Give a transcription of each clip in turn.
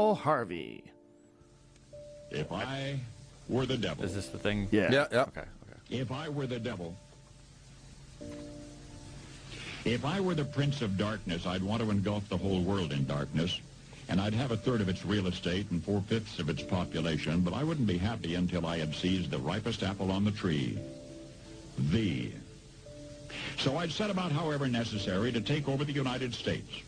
Paul Harvey. If I were the devil. Is this the thing? Yeah. Okay. Okay. If I were the devil. If I were the prince of darkness, I'd want to engulf the whole world in darkness. And I'd have a third of its real estate and 4/5 of its population, but I wouldn't be happy until I had seized the ripest apple on the tree. Thee. So I'd set about, however necessary, to take over the United States.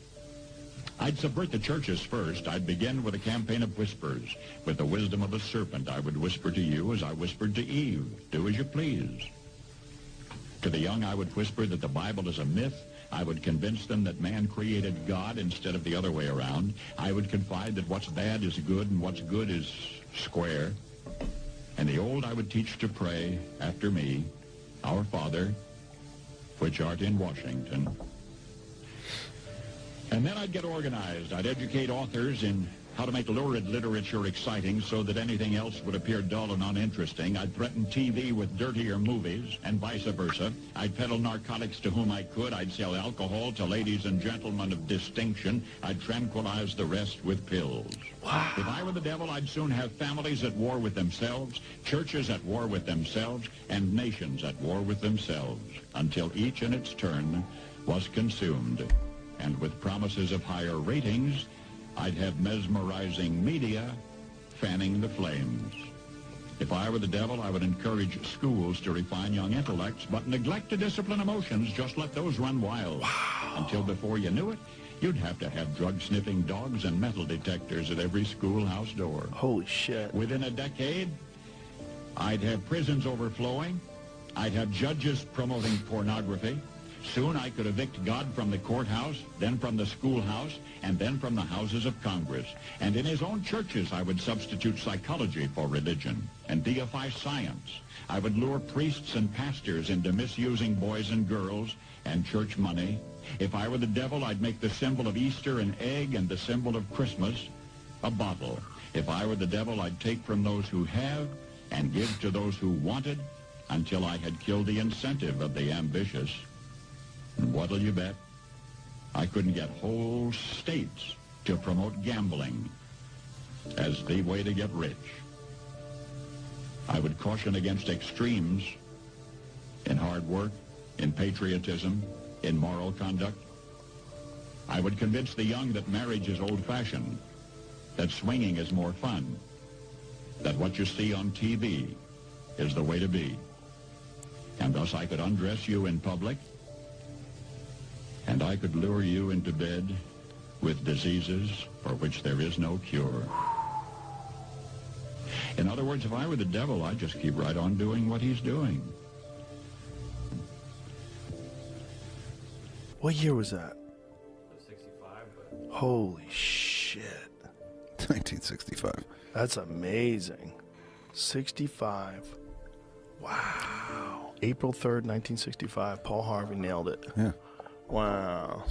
I'd subvert the churches first. I'd begin with a campaign of whispers. With the wisdom of a serpent, I would whisper to you as I whispered to Eve, do as you please. To the young, I would whisper that the Bible is a myth. I would convince them that man created God instead of the other way around. I would confide that what's bad is good and what's good is square. And the old I would teach to pray after me, Our Father, which art in Washington. And then I'd get organized. I'd educate authors in how to make lurid literature exciting so that anything else would appear dull and uninteresting. I'd threaten TV with dirtier movies and vice versa. I'd peddle narcotics to whom I could. I'd sell alcohol to ladies and gentlemen of distinction. I'd tranquilize the rest with pills. Wow. If I were the devil, I'd soon have families at war with themselves, churches at war with themselves, and nations at war with themselves, until each in its turn was consumed. And with promises of higher ratings, I'd have mesmerizing media fanning the flames. If I were the devil, I would encourage schools to refine young intellects, but neglect to discipline emotions. Just let those run wild. Wow. Until before you knew it, you'd have to have drug-sniffing dogs and metal detectors at every schoolhouse door. Holy shit. Within a decade, I'd have prisons overflowing. I'd have judges promoting pornography. Soon I could evict God from the courthouse, then from the schoolhouse, and then from the houses of Congress. And in his own churches, I would substitute psychology for religion and deify science. I would lure priests and pastors into misusing boys and girls and church money. If I were the devil, I'd make the symbol of Easter an egg and the symbol of Christmas a bottle. If I were the devil, I'd take from those who have and give to those who wanted until I had killed the incentive of the ambitious. And what'll you bet? I couldn't get whole states to promote gambling as the way to get rich. I would caution against extremes in hard work, in patriotism, in moral conduct. I would convince the young that marriage is old-fashioned, that swinging is more fun, that what you see on TV is the way to be. And thus I could undress you in public, and I could lure you into bed with diseases for which there is no cure. In other words, if I were the devil, I'd just keep right on doing what he's doing. What year was that? 65, but... Holy shit. 1965. That's amazing. 65. Wow. April 3rd, 1965. Paul Harvey nailed it. Yeah. Wow.